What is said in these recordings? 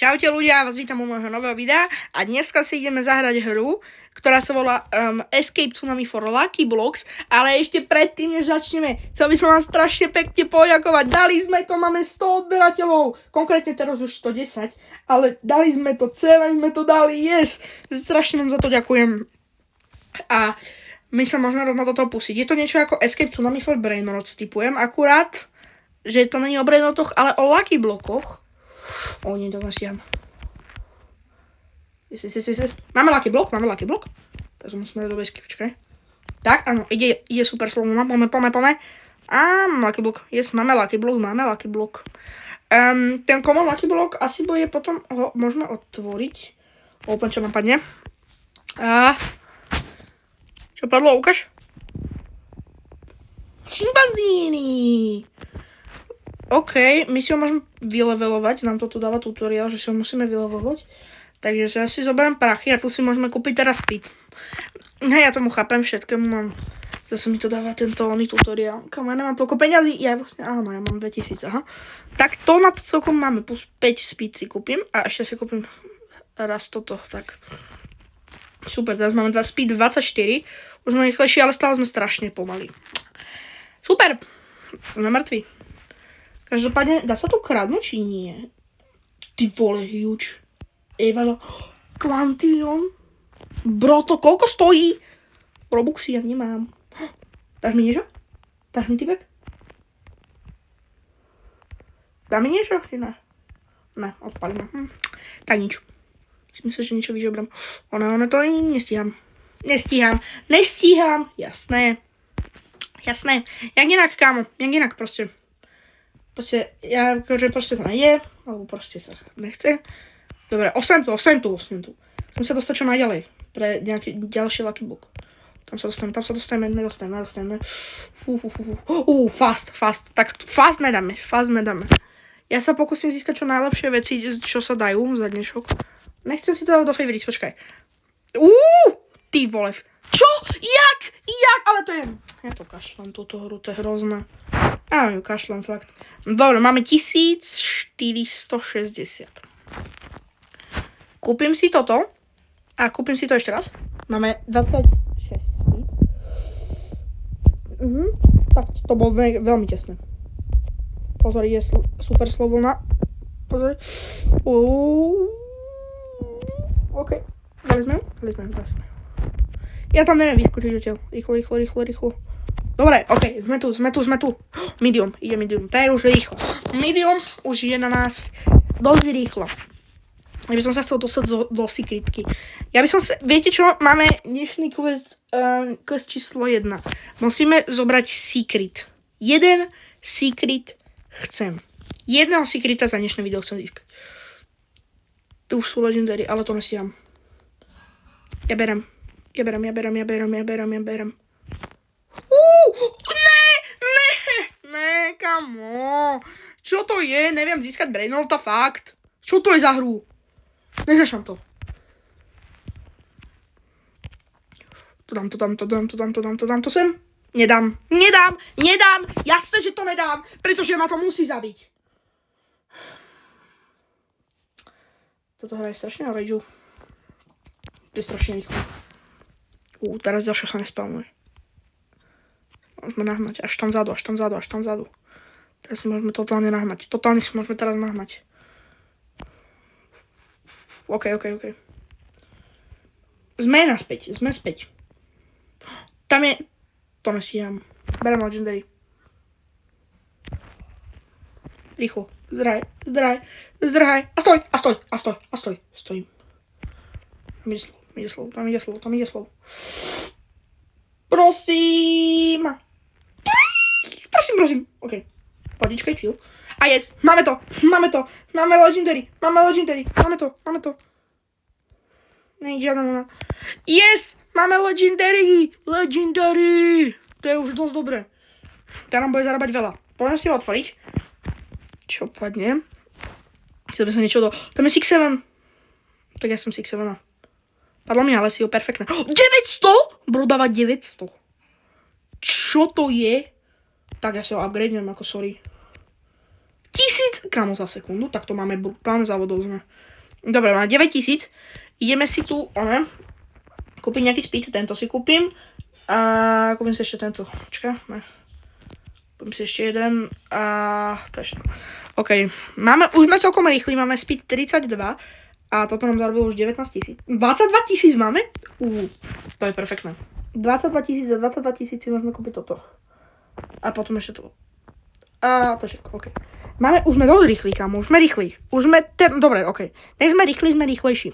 Čaute ľudia, vás vítam u môjho nového videa a dneska si ideme zahrať hru, ktorá sa volá Escape Tsunami for Lucky Blocks, ale ešte predtým, než začneme, chcel by som vám strašne pekne poďakovať. Dali sme to, máme 100 odberateľov, konkrétne teraz už 110, ale dali sme to, celé sme to dali, yes! Strašne vám za to ďakujem. A my sa môžeme rovno do toho pustiť. Je to niečo ako Escape Tsunami for Brainrots, typujem, akurát, že to není o Brainrotoch, ale o Lucky Blockoch. O, nie, to nasiam. Máme Lucky Block. Takže musíme do bezky, počkaj. Tak, áno, ide super slovo. Poďme. A Lucky Block. Yes, máme Lucky Block. Ten common Lucky Block asi bude potom, ho môžeme otvoriť. Open, čo nám padne. A čo padlo, ukáž? Šimpanzíny. OK, my si ho môžeme vylevelovať, nám to tu dáva tutoriál, že si ho musíme vylevelovať. Takže ja si zoberiem prachy a tu si môžeme kúpiť teraz speed. Hej, ja tomu chápem všetkému, mám... Zase mi to dáva tento oný tutoriál. Kam, ja nemám toľko peňazí, ja vlastne, áno, ja mám 2000, aha. Tak to na to celkom máme, plus 5 speed si kúpim a ešte si kúpim raz toto, tak. Super, teraz máme 2 speed 24, už sme rýchlejší, ale stále sme strašne pomalí. Super, sme mŕtvi. Každopádne, dá sa tu kradnúť, či nie? Ty vole, huge. Evalo, Quantium. Bro, to koľko stojí? Robuxy ja nemám. Dáš mi niečo? Dáš mi typek? Dá mi niečo? Ne. Ne, odpalím. Tak nič. Si myslím, že niečo vyžobrám. Ono to nestíham. Nestíham. Jasné. Jak inak, kámo. Jak inak proste. Proste, ja akože proste sa nejde, alebo proste sa nechce. Dobre, ostanem tu. Chcem sa dostať čo najďalej, pre nejaký ďalší Lucky Block. Tam sa dostaneme, nedostaneme. Fast. Tak fast nedáme. Ja sa pokúsim získať čo najlepšie veci, čo sa dajú za dnešok. Nechcem si to dať do favorites, počkaj. Ty vole. Čo? Jak? Ale to je... Ja to kašľam, túto hru, to je hrozné. Áno, kašľam, fakt. Dobre, máme 1460. Kúpim si toto. A kúpim si to ešte raz. Máme 26 speed. Tak to bolo veľmi tesné. Pozor, je super slovolná. Pozor. OK. Dali sme. Ja tam neviem vyskočiť odtiaľ. Rýchlo. Dobre, OK, sme tu. Medium, ide medium. To je už rýchlo. Medium už je na nás dosť rýchlo. Ja by som sa chcel dostať do secretky. Viete čo? Máme dnešný quest číslo 1. Musíme zobrať secret. Jeden secret chcem. Jedného secreta za dnešné video chcem získať. Tu už sú legendary, ale to nestíham. Ja berem. Ne, kamo. Čo to je? Neviem získať Brainrota, fakt. Čo to je za hru? Nezašam to. To dám to sem. Nedám. Jasné, že to nedám, pretože ma to musí zabiť. Toto hra je strašne rageu. To je strašne rýchlo. Teraz ďalšia sa nespalnuje. Môžeme nahnať až tam vzadu. Teraz si môžeme totálne nahnať. Totálne si môžeme teraz nahnať. OK. Sme späť. Tam je... To nestíham. Berem legendary. Rýchlo. Zdrhaj. A stoj. Stojím. Tam ide slovo. Prosím. OK. Podičkaj, chill. A yes, máme to. Máme legendary. Máme to. Nej, žiadna luna. Yes, máme legendary. To je už dosť dobré. Tá nám bude zarábať veľa. Poďme si ho otvoriť. Čo padne? Chcel by som niečo do... Tam je 6-7. Tak ja som 6-7. Padlo mi, ale si ho perfektné. 900? Bro, dáva 900. Čo to je? Tak ja si ho upgradenem, ako sorry. 1000 kamo za sekundu, tak to máme brutálne závodov sme. Dobre, máme 9000. Ideme si tu, kúpiť nejaký speed, tento si kúpim. A kúpim si ešte tento. Čaká, ne. Kúpim si ešte jeden a to ešte. OK, už sme celkom rýchli, máme speed 32 a toto nám zarobilo už 19 000. 22 000 máme? To je perfektné. 22 000 za 22 000 si môžeme kúpiť toto. A potom ešte to. A to je všetko, OK. Už sme dosť rýchli, kámo, už sme rýchli. Dobre, OK. Nech sme rýchli, sme rýchlejší.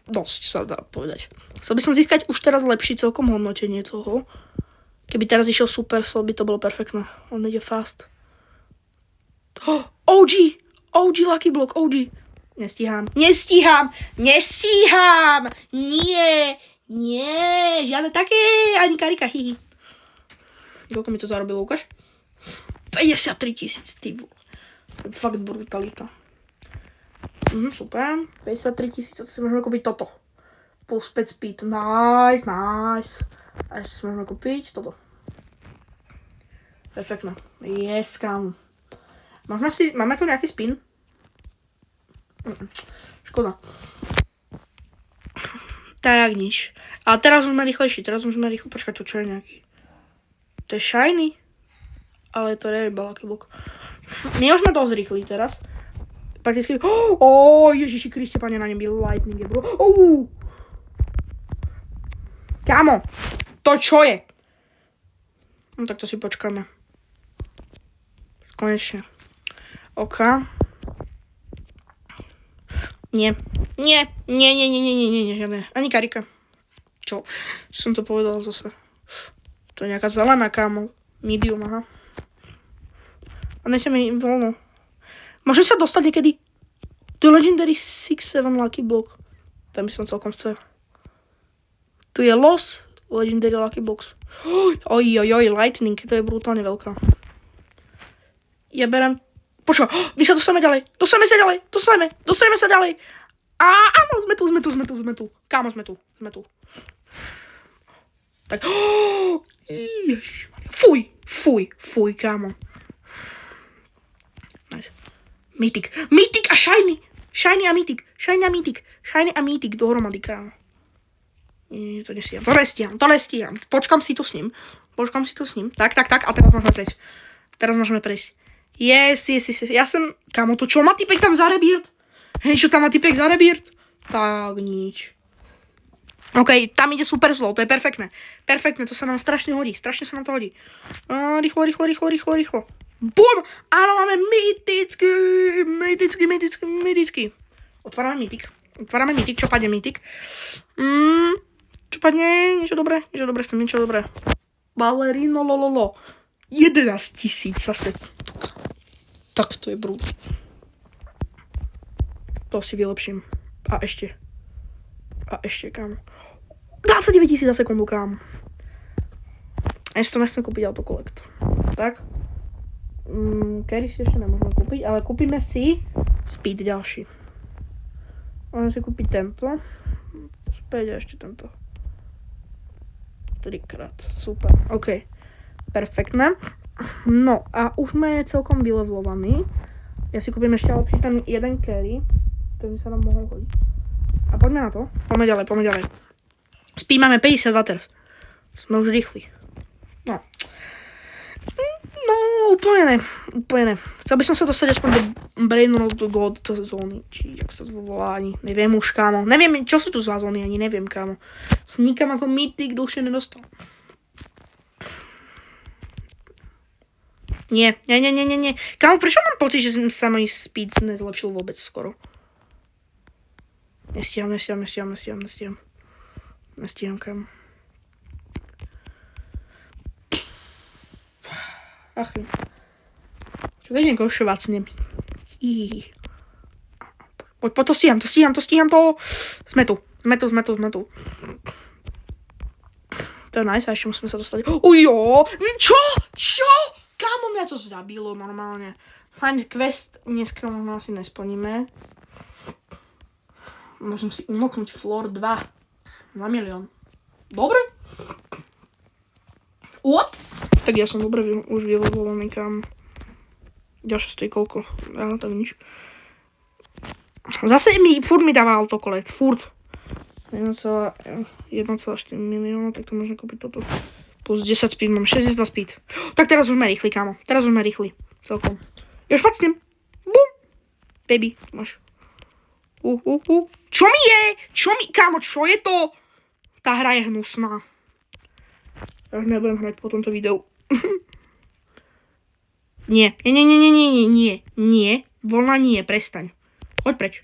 Dosť sa dá povedať. Chcel by som získať už teraz lepší celkom hodnotenie toho. Keby teraz išiel Supercell, by to bolo perfektné. On ide fast. OG Lucky Block, OG. Nestíham. Nie, žiadne také, ani karika, hihi. Koľko mi to zarobilo, ukáž? 53 000, ty vole. To je fakt brutalita. Super. 53 000, si môžeme kúpiť toto. Plus 5 speed, nice. A ešte si môžeme kúpiť toto. Perfektné. Yes, kam. Máme tu nejaký spin? Škoda. Tak nič. A teraz už sme rýchlejší, Počkaj, to čo je nejaký? To je shiny? Ale je to Rarible Lucky Block. My už sme dosť rýchli teraz. Prakticky... Ježiši Kriste, pane na nebi, lightning je bro. Kámo, to čo je? No tak to si počkáme. Konečne. OK. Nie, žiadne. Ani karika. Čo som to povedal zase? To je nejaká zelená, kámo. Medium, aha. A nechce mi voľno. Môže sa dostať niekedy do Legendary 6-7 Lucky Block. Tam by som celkom chcel. Tu je Loss, Legendary Lucky Box. Lightning, to je brutálne veľká. Ja berem... Počkaj, my sa dostaneme ďalej. Dostaneme sa ďalej. Áno, sme tu. Kámo, sme tu. Tak. Ježišmaria. Fuj, kámo. Nice. Mythic a shiny. Shiny a mythic dohromady, kámo. Nie, to nestíham. Počkam si to s ním. Tak. A teraz môžeme prejsť. Yes. Ja som... Kámo, to čo má typek tam za rebirth? Čo tam má typek za rebirth? Tak, nič. OK, tam ide super slow, to je perfektné. To sa nám strašne hodí. Rýchlo. Bum! Áno, máme mytický. Otvárame mytik, čo padne mytik? Čo padne? Niečo dobré. Ballerino lololo. 11 000 zase. Tak to je brúd. To si vylepším. A ešte, kámo. 29 000 za sekundu, kámo. Ja si to nechcem kúpiť autokolekt. Tak. Carry si ešte nemôžeme kúpiť, ale kúpime si speed ďalší. Môžeme si kúpiť tento. Späť a ešte tento. 3-krát. Super. OK. Perfektné. No a už sme celkom vylevlovaní. Ja si kúpim ešte lepší ten jeden carry. To by sa nám mohol hodiť. A poďme na to. Poďme ďalej. Speed máme 52 teraz. Sme už rýchli. No, úplne ne. Chcel by som sa dostať aspoň do Brainrot God zóny. Či jak sa to volá ani. Neviem už, kámo. Neviem, čo sú tu za zóny, ani neviem, kámo. Nikam ako mytik dlhšie nedostal. Nie. Kámo, prečo mám pocit, že sa môj speed nezlepšil vôbec skoro? Nestíham, kámo. Ach, čo keď niekoho švacnem. Poď, to stíham to. Sme tu. To je nice, a ešte musíme sa dostať. Čo? Kámo, mňa to zabilo normálne. Find quest dneska možno asi nesplníme. Môžem si umoknúť floor 2. Za 1 000 000. Dobre? What? Tak ja som dobre už vyvolovaný, kam. Ďalšie stojí koľko? Tak nič. Zase furt mi dáva autokolekt. Furt. 1,4 milióna, tak to môžeme kúpiť toto. Plus 10 speed, mám 62 speed. Tak teraz už sme rýchli, kámo. Teraz už sme rýchli. Celkom. Ja už facnem. Bum. Baby, tu máš. Čo mi je? Kámo, čo je to? Tá hra je hnusná. Ja už nebudem hrať po tomto videu. Nie. Voľna nie, prestaň. Choď preč.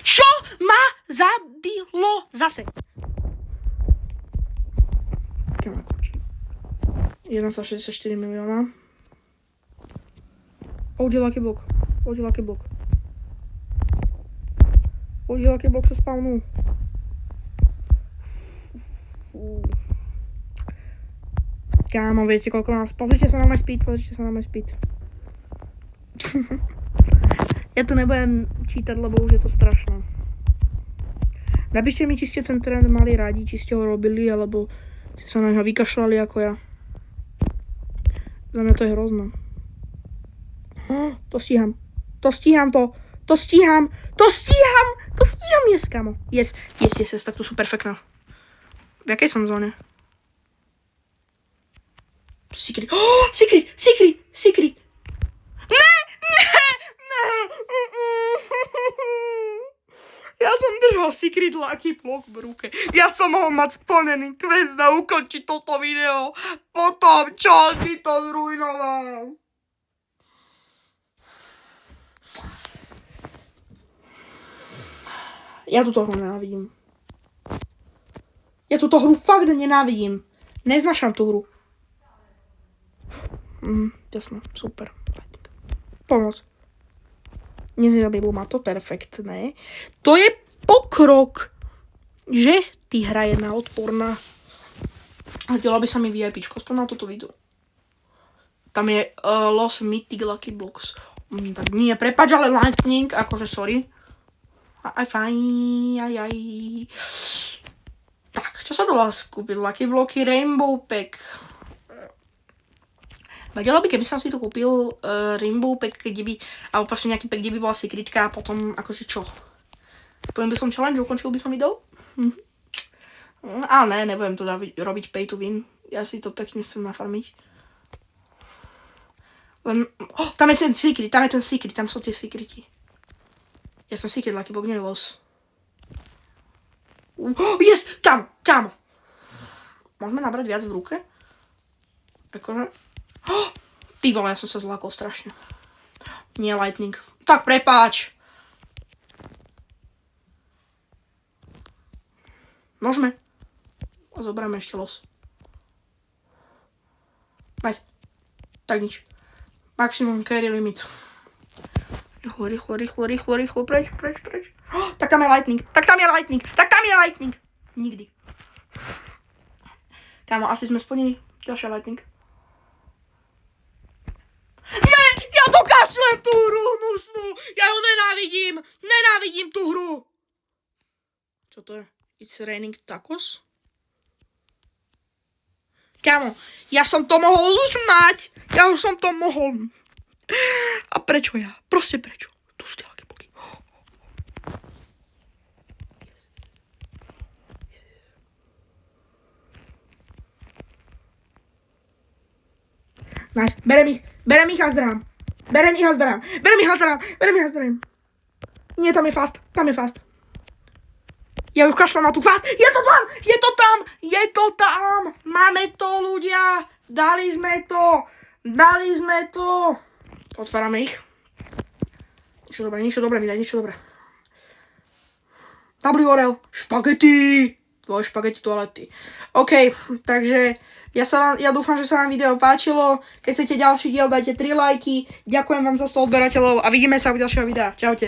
Čo ma zabilo zase? 1,64 milióna. OG Lucky Block sa spavnú. Kámo, viete koľko nás... Pozrite sa na môj speed. Ja tu nebudem čítať, lebo už je to strašné. Napíšte mi, či ste ten trend mali radi, či ste ho robili, alebo ste sa na neho vykašľali ako ja. Za mňa to je hrozné. To stíham, yes, kamo. Yes, tak to sú perfektné. V jakej som zóne? Secret. Secret. Ne. Ja som držal Secret Lucky Block v ruke. Ja som mohol mať splnený quest a ukončiť toto video. Potom čo ty to zrujnoval? Ja túto hru nenávidím. Ja túto hru fakt nenávidím. Neznašam tú hru. Jasné, super. Pomoc. Nezabilo ma to, perfektné. To je pokrok, že ty hra je odporná. Hodila by sa mi VIPčko, aspoň na toto video. Tam je Lost Mythic Lucky Box. Tak nie, prepáč, ale Lightning, akože sorry. Aj fajn, aj. Tak, čo sa dalo skúpiť? Lucky Blocky, Rainbow Pack. Vadilo by, keby som si tu kúpil Rainbow Pack, alebo proste nejaký pack, kde by bola sekretka a potom akože čo? Poviem by som challenge, ukončil by som video? Ale ne, nebudem to robiť pay to win. Ja si to pekne chcem nafarmiť. Len, tam je ten secret, tam sú tie secrety. Ja som secret Lucky Block, nie los. Yes, kámo. Môžeme nabrať viac v ruke? Akože... Ty vole, ja som sa zlákol strašne. Nie Lightning. Tak prepáč. Môžeme. A zoberieme ešte los. Nice. Tak nič. Maximum carry limit. Rýchlo, preč. Tak tam je Lightning. Nikdy. Kámo, asi sme splnili. Ďalšia Lightning. Ne, ja to kašlem tú hru hnusnú. Ja ju nenávidím tú hru. Čo to je? It's raining tacos? Kámo, ja som to mohol už mať. Ja už som to mohol. A prečo ja? Proste prečo? Tu sú tie Lucky Blocky. Nice, berem ich a zdrám. Nie, tam je fast. Ja už kašľam na tú fast. Je to tam. Máme to, ľudia. Dali sme to. Otvárame ich. Niečo dobré mi daj. WRL. Špagety. Dvoj špagety toalety. OK, takže ja dúfam, že sa vám video páčilo. Keď chcete ďalší diel, dajte 3 lajky. Ďakujem vám za 100 odberateľov a vidíme sa v ďalšieho videa. Čaute.